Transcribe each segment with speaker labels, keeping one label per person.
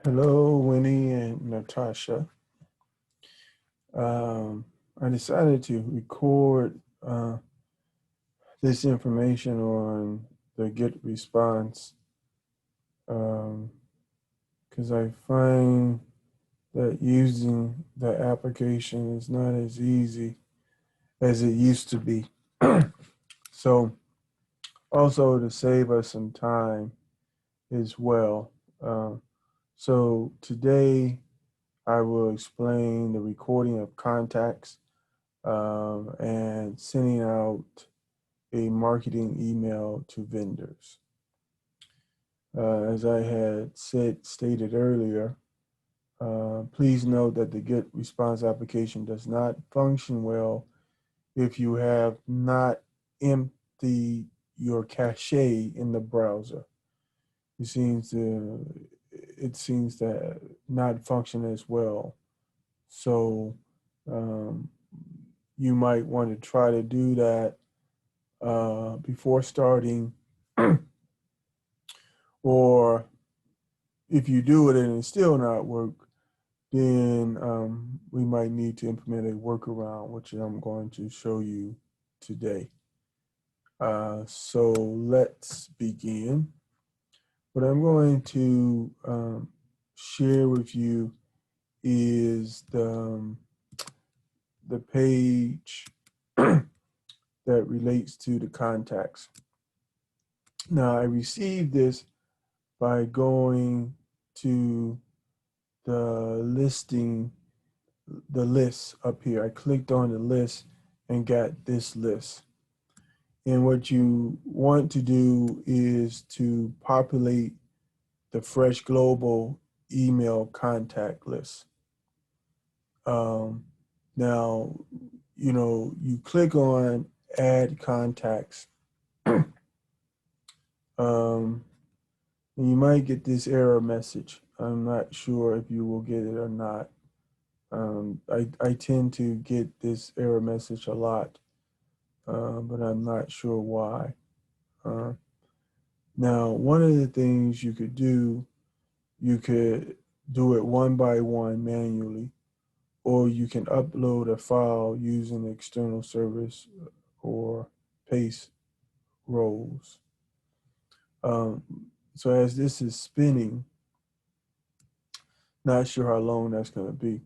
Speaker 1: Hello, Winnie and Natasha. I decided to record this information on the Get Response because I find that using the application is not as easy as it used to be. So, also to save us some time as well. Uh, so, today I will explain the recording of contacts and sending out a marketing email to vendors. As I had stated earlier, please note that the Get Response application does not function well if you have not emptied your cache in the browser. It seems to not function as well. So um, you might want to try to do that before starting, or if you do it and it's still not work, then we might need to implement a workaround, which I'm going to show you today. So let's begin. What I'm going to share with you is the page that relates to the contacts. Now, I received this by going to the listing, the list up here. I clicked on the list and got this list. And what you want to do is to populate the Fresh Global email contact list. Now, you click on add contacts. um, and you might get this error message. I'm not sure if you will get it or not. I tend to get this error message a lot, but I'm not sure why. Uh, Now, one of the things you could do it one by one manually, or you can upload a file using external service or paste roles. Um, so as this is spinning, not sure how long that's going to be.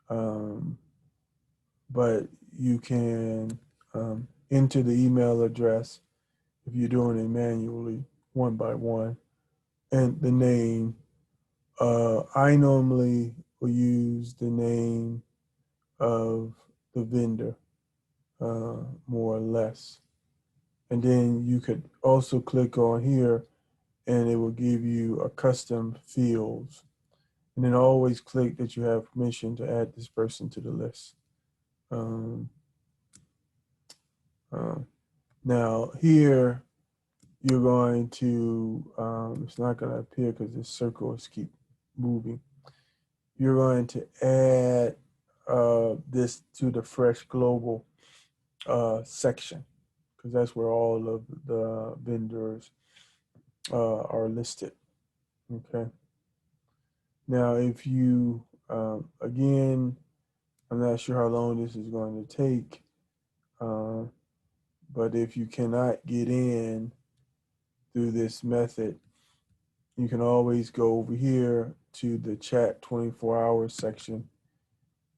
Speaker 1: Um, but you can enter the email address if you're doing it manually, one by one, and the name. I normally will use the name of the vendor, more or less. And then you could also click on here and it will give you a custom fields. And then always click that you have permission to add this person to the list. Um, uh, Now here you're going to, it's not going to appear because this circles keep moving. You're going to add this to the Fresh Global section because that's where all of the vendors are listed. Okay. Now, if you, again, I'm not sure how long this is going to take, uh, but if you cannot get in through this method, you can always go over here to the chat 24 hours section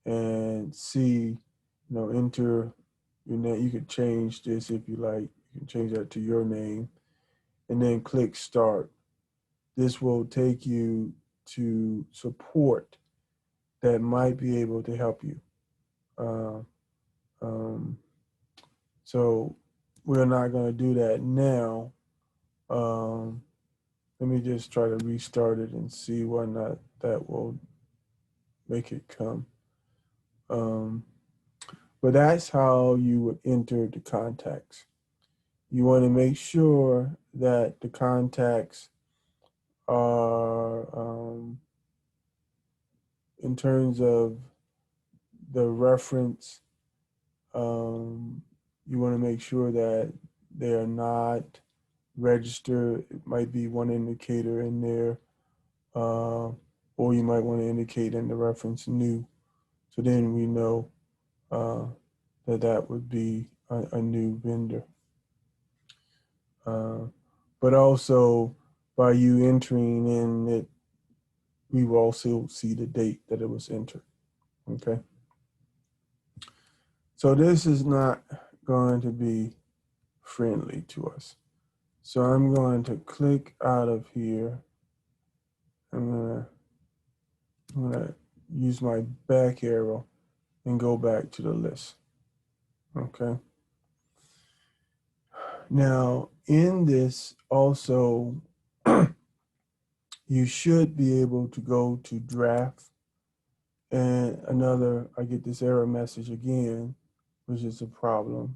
Speaker 1: and see, enter your name. You could change this if you like. You can change that to your name and then click start. This will take you to support that might be able to help you. Uh, um, so we're not going to do that now. Um, Let me just try to restart it and see whether or not that will make it come. Um, but that's how you would enter the contacts. You want to make sure that the contacts are, in terms of the reference, you want to make sure that they are not registered. It might be one indicator in there. or you might want to indicate in the reference new. So then we know that would be a new vendor. But also by you entering in it, we will also see the date that it was entered. Okay. So this is not going to be friendly to us. So I'm going to click out of here. I'm gonna use my back arrow and go back to the list. Okay. Now in this also, you should be able to go to draft, and I get this error message again, which is a problem.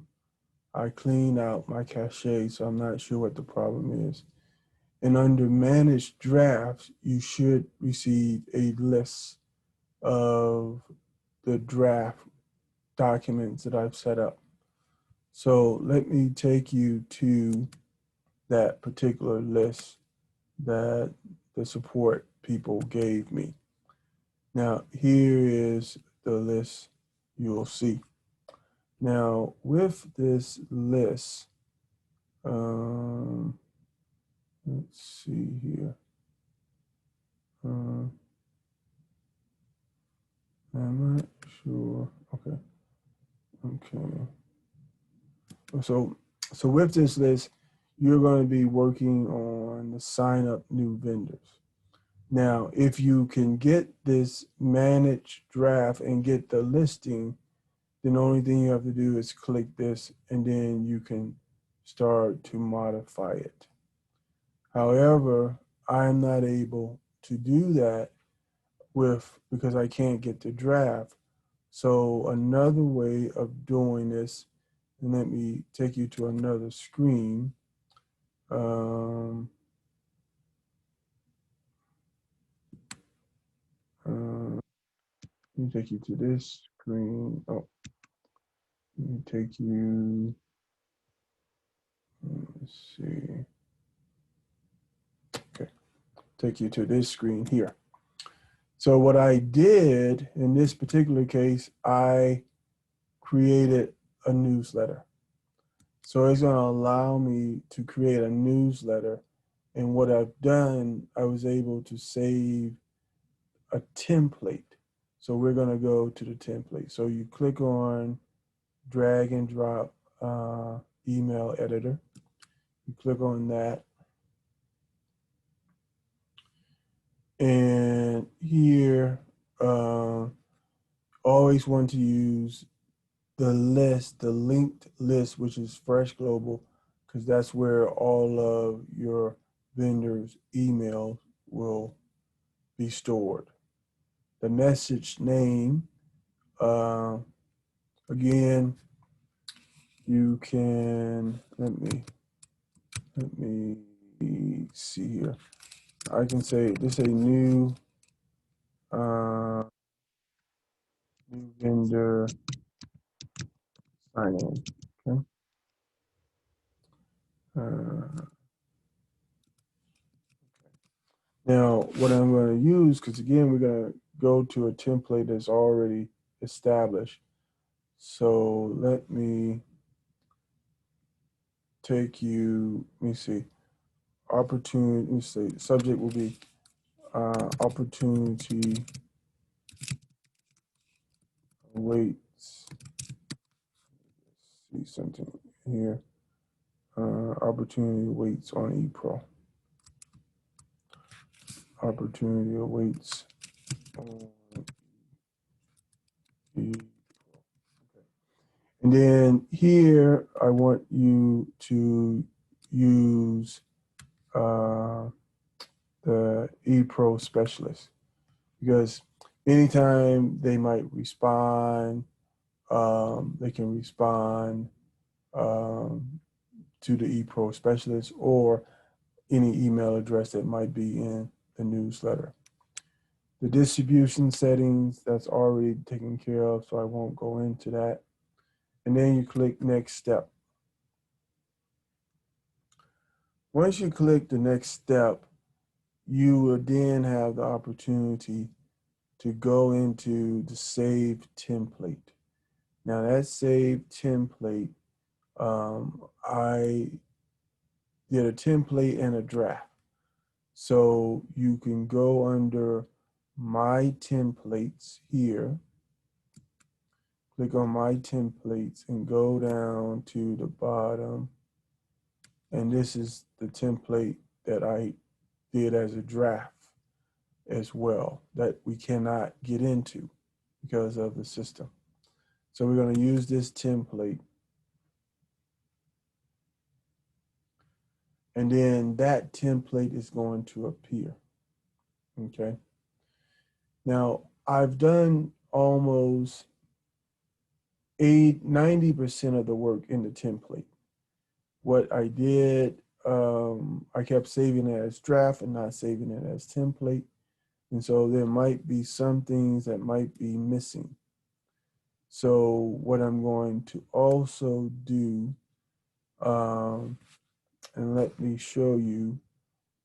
Speaker 1: I cleaned out my cache, so I'm not sure what the problem is. And under manage drafts, you should receive a list of the draft documents that I've set up. So let me take you to that particular list that the support people gave me. Now, here is the list you'll see. Now, with this list, let's see here. I'm not sure. Okay. So with this list, you're going to be working on the sign up new vendors. Now, if you can get this manage draft and get the listing, then the only thing you have to do is click this and then you can start to modify it. However, I'm not able to do that because I can't get the draft. So another way of doing this, and let me take you to another screen. Let me take you to this screen. Oh, let me take you, let's see. Okay, take you to this screen here. So what I did in this particular case, I created a newsletter. So it's going to allow me to create a newsletter. And what I've done, I was able to save a template. So we're going to go to the template. So you click on drag and drop email editor. You click on that. And here, always want to use the list, the linked list, which is Fresh Global, because that's where all of your vendors' emails will be stored. The message name, again, you can, let me see here. I can say this is a new vendor sign in. Okay. Now, what I'm going to use, because again, we're going to go to a template that's already established. So let me take you, let me see, opportunity, let me see, subject will be opportunity awaits. See something here. Opportunity awaits on ePro. Opportunity awaits on ePro. And then here, I want you to use the ePro specialist, because anytime they might respond, they can respond to the ePro specialist or any email address that might be in the newsletter. The distribution settings, that's already taken care of, so I won't go into that. And then you click next step. Once you click the next step, you will then have the opportunity to go into the save template. Now that save template, I did a template and a draft. So you can go under my templates here, click on my templates and go down to the bottom. And this is the template that I did as a draft as well that we cannot get into because of the system. So we're going to use this template. And then that template is going to appear. Okay. Now I've done almost 90% of the work in the template. What I did, I kept saving it as draft and not saving it as template. And so there might be some things that might be missing. So what I'm going to also do, and let me show you,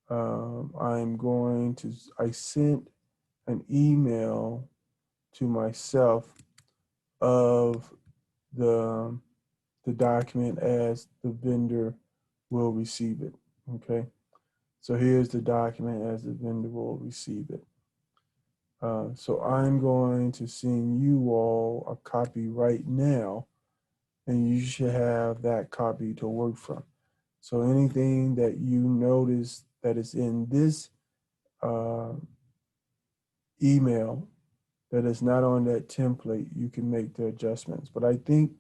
Speaker 1: I sent an email to myself of the document as the vendor will receive it. Okay, so here's the document as the vendor will receive it. So I'm going to send you all a copy right now, and you should have that copy to work from. So anything that you notice that is in this email that is not on that template, you can make the adjustments. But I think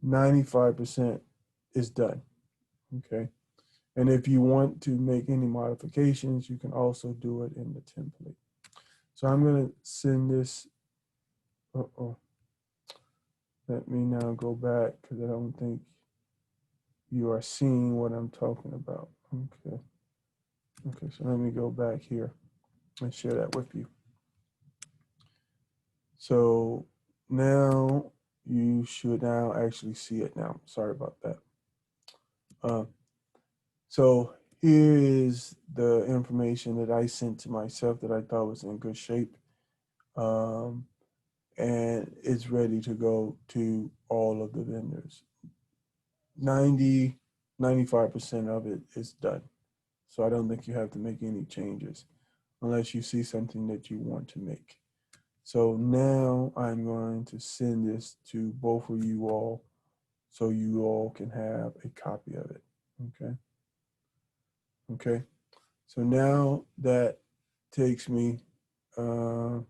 Speaker 1: 95% is done. Okay. And if you want to make any modifications, you can also do it in the template. So I'm going to send this. Let me now go back because I don't think you are seeing what I'm talking about. Okay. Okay, so let me go back here and share that with you. So now you should now actually see it now. Sorry about that. So here is the information that I sent to myself that I thought was in good shape. And it's ready to go to all of the vendors. 95% of it is done. So I don't think you have to make any changes unless you see something that you want to make. So now I'm going to send this to both of you all so you all can have a copy of it. Okay. Okay. So now that takes me, okay,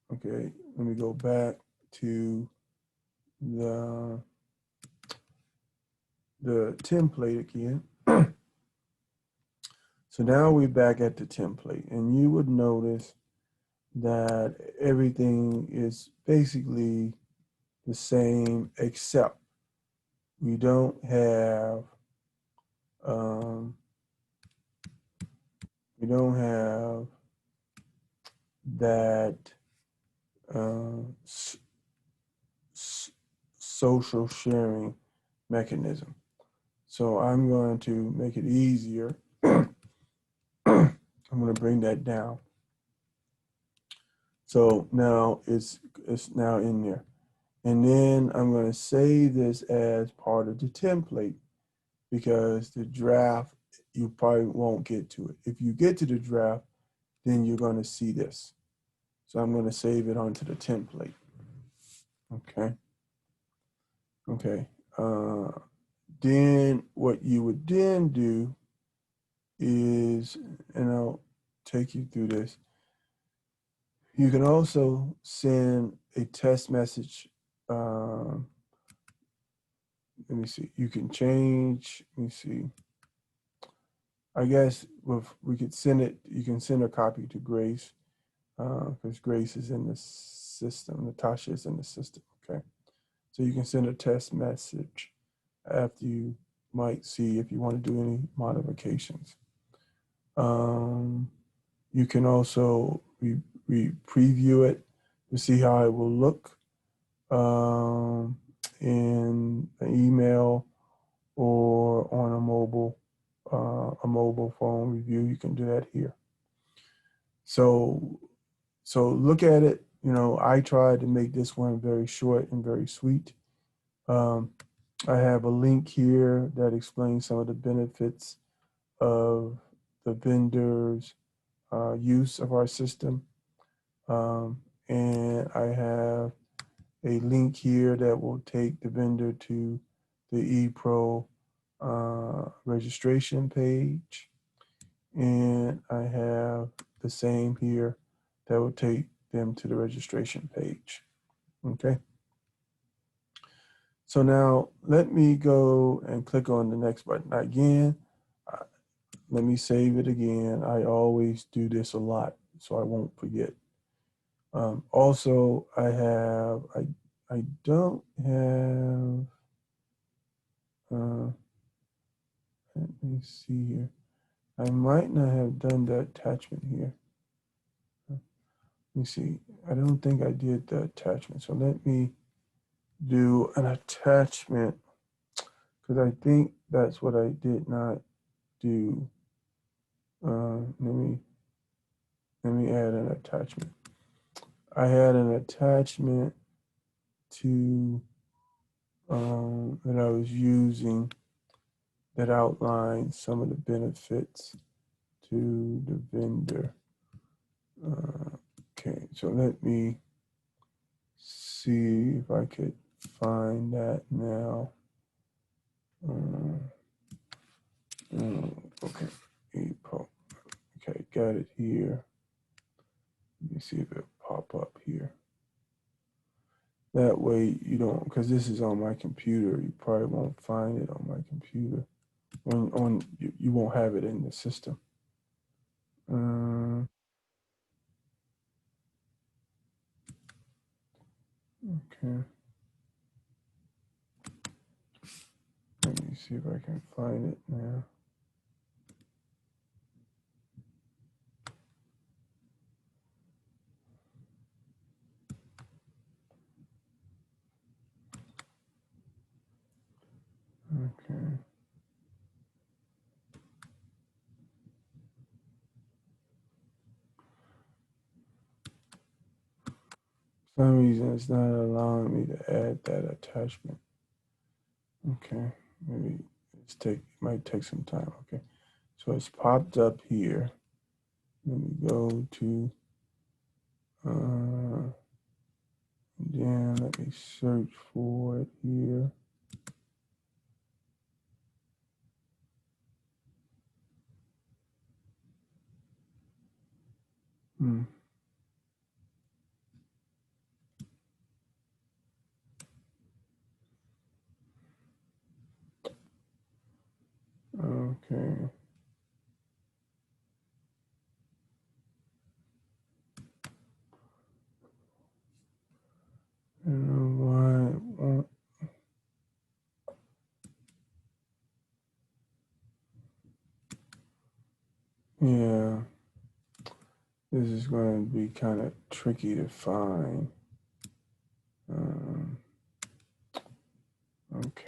Speaker 1: let me go back to the template again. So now we're back at the template, and you would notice that everything is basically the same, except we don't have that social sharing mechanism. So I'm going to make it easier. I'm going to bring that down. So now it's now in there. And then I'm going to save this as part of the template because the draft, you probably won't get to it. If you get to the draft, then you're going to see this. So I'm going to save it onto the template. Okay. Okay. Then what you would then do is, and I'll take you through this. You can also send a test message. Let me see. You can change. Let me see. I guess we could send it. You can send a copy to Grace because Grace is in the system. Natasha is in the system. Okay. So you can send a test message after you might see if you want to do any modifications. You can also preview it to see how it will look in an email or on a mobile phone review. You can do that here. So look at it. You know, I tried to make this one very short and very sweet. I have a link here that explains some of the benefits of the vendor's use of our system. And I have a link here that will take the vendor to the ePro registration page. And I have the same here that will take them to the registration page. Okay. So now let me go and click on the next button. Again, let me save it again. I always do this a lot, so I won't forget. Also, I don't have, let me see here. I might not have done the attachment here. Let me see. I don't think I did the attachment. So let me do an attachment because I think that's what I did not do. Let me add an attachment. I had an attachment to that I was using that outlines some of the benefits to the vendor. Okay, so let me see if I could find that now. Okay, okay, got it here. Let me see if it pop up here. That way you don't, because this is on my computer, you probably won't find it on my computer. You won't have it in the system. Okay. Let me see if I can find it now. Okay. For some reason it's not allowing me to add that attachment. Okay, maybe it might take some time. Okay, so it's popped up here. Let me go to then let me search for it here. Okay. I don't know why it won't. Yeah, this is going to be kind of tricky to find. Okay.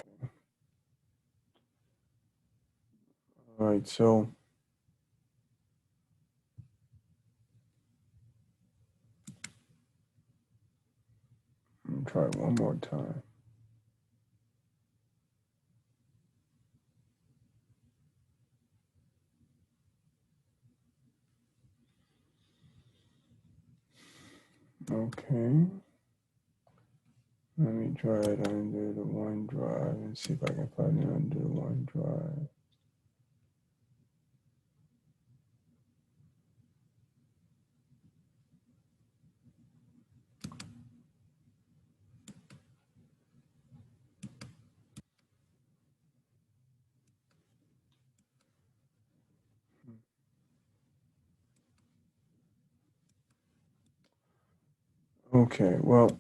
Speaker 1: All right, so let me try it one more time. Okay. Let me try it under the OneDrive and see if I can find it under the OneDrive. Okay, well,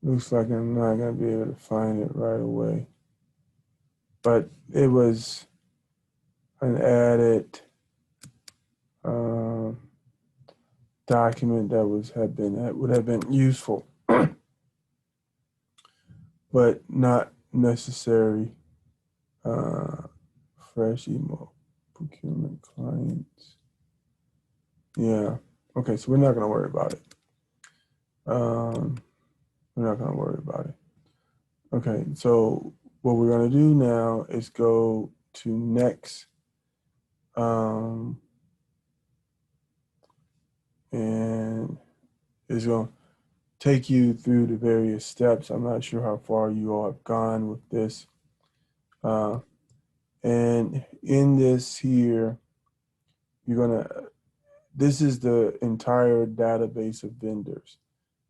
Speaker 1: looks like I'm not going to be able to find it right away. But it was an added document that would have been useful, but not necessary. Fresh email procurement clients. Yeah. Okay, so we're not going to worry about it. We're not going to worry about it. Okay, so what we're going to do now is go to next. And it's going to take you through the various steps. I'm not sure how far you all have gone with this. And in this here, this is the entire database of vendors.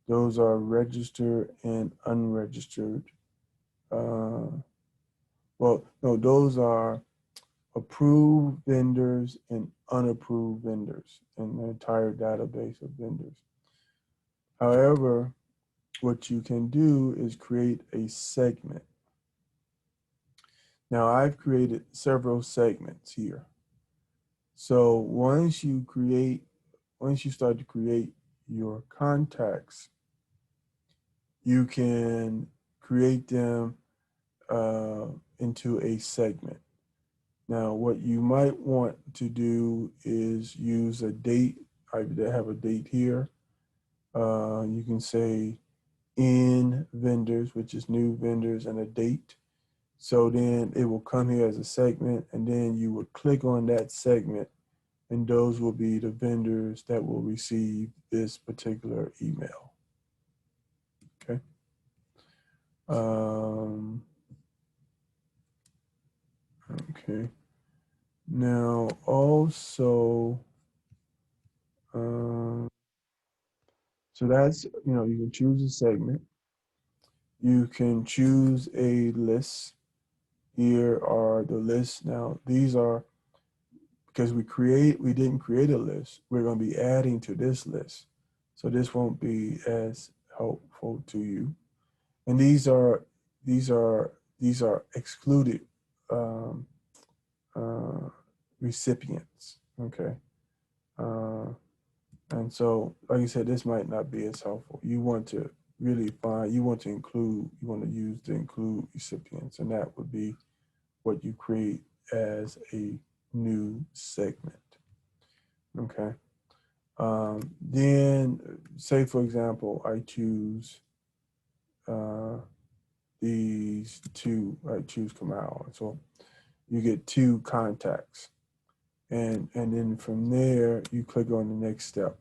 Speaker 1: Those are registered and unregistered. Well, no, those are approved vendors and unapproved vendors in the entire database of vendors. However, what you can do is create a segment. Now, I've created several segments here. So once you start to create your contacts, you can create them into a segment. Now, what you might want to do is use a date. I have a date here. You can say in vendors, which is new vendors, and a date. So then it will come here as a segment, and then you would click on that segment, and those will be the vendors that will receive this particular email. Okay. Okay. Now, also, so that's, you can choose a segment. You can choose a list. Here are the lists. Now, these are, because we didn't create a list, we're going to be adding to this list. So this won't be as helpful to you. And these are excluded recipients. Okay. And so, like I said, this might not be as helpful. You want to use the include recipients, and that would be what you create as a new segment. Okay. Then, say for example, I choose these two. I choose Kamal, so you get 2 contacts, and then from there you click on the next step.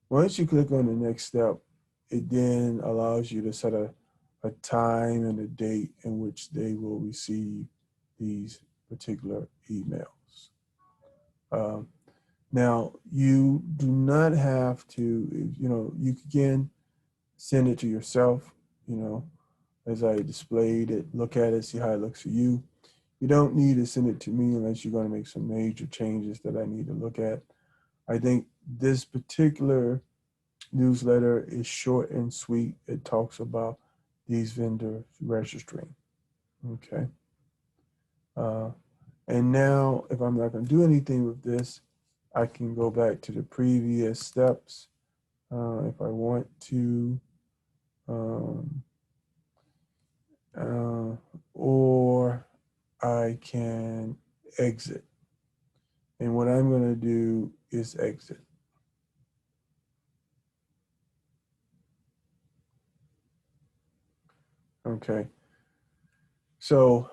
Speaker 1: Once you click on the next step, it then allows you to set a time and a date in which they will receive these particular emails. Now, you do not have to, you can send it to yourself, as I displayed it, look at it, see how it looks for you. You don't need to send it to me unless you're going to make some major changes that I need to look at. I think this particular newsletter is short and sweet. It talks about these vendors registering. Okay. And now, if I'm not going to do anything with this, I can go back to the previous steps if I want to, or I can exit. And what I'm going to do is exit. Okay. So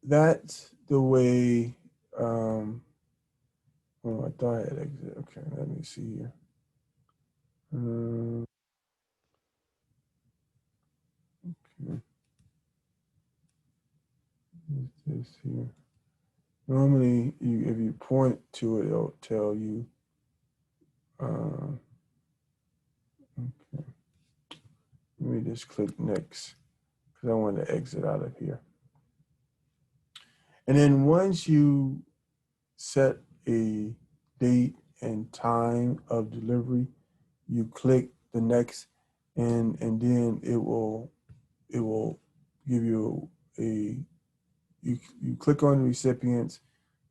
Speaker 1: that's the way. Oh, I thought I had exit. Okay, let me see here. Okay. This here. Normally, if you point to it, it'll tell you. Okay. Let me just click next because I want to exit out of here. And then once you set a date and time of delivery, you click the next, and then it will give you you click on the recipients.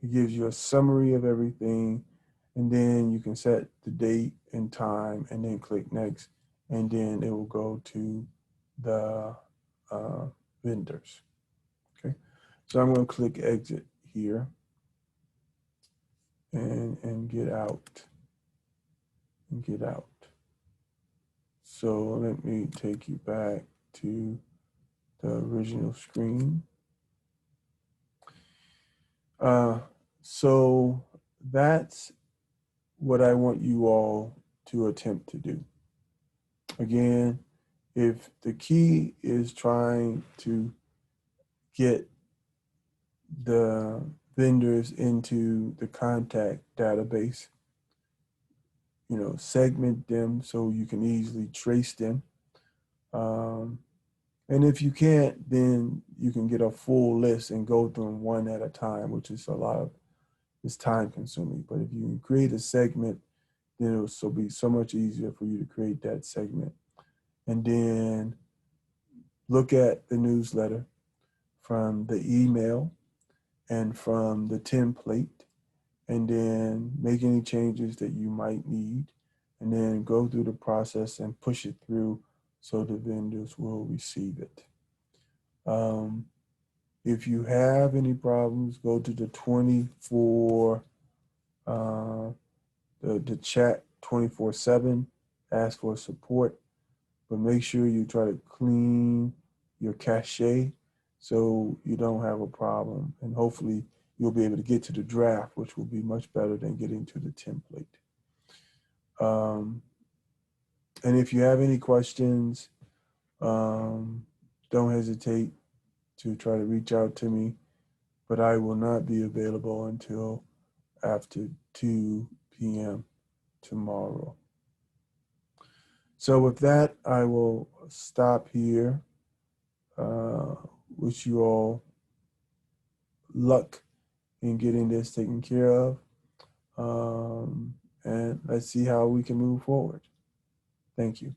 Speaker 1: It gives you a summary of everything, and then you can set the date and time, and then click next, and then it will go to the vendors. Okay, so I'm going to click exit here and get out. and get out. So let me take you back to the original screen. So that's what I want you all to attempt to do. Again, if the key is trying to get the vendors into the contact database, segment them so you can easily trace them. And if you can't, then you can get a full list and go through them one at a time, which is it's time consuming. But if you can create a segment, then it'll be so much easier for you to create that segment. And then look at the newsletter from the email and from the template, and then make any changes that you might need, and then go through the process and push it through so the vendors will receive it. If you have any problems, go to the 24, the chat 24/7, ask for support, but make sure you try to clean your cache so you don't have a problem. And hopefully you'll be able to get to the draft, which will be much better than getting to the template. And if you have any questions, don't hesitate to try to reach out to me, but I will not be available until after 2 p.m. tomorrow. So with that, I will stop here. Wish you all luck in getting this taken care of. And let's see how we can move forward. Thank you.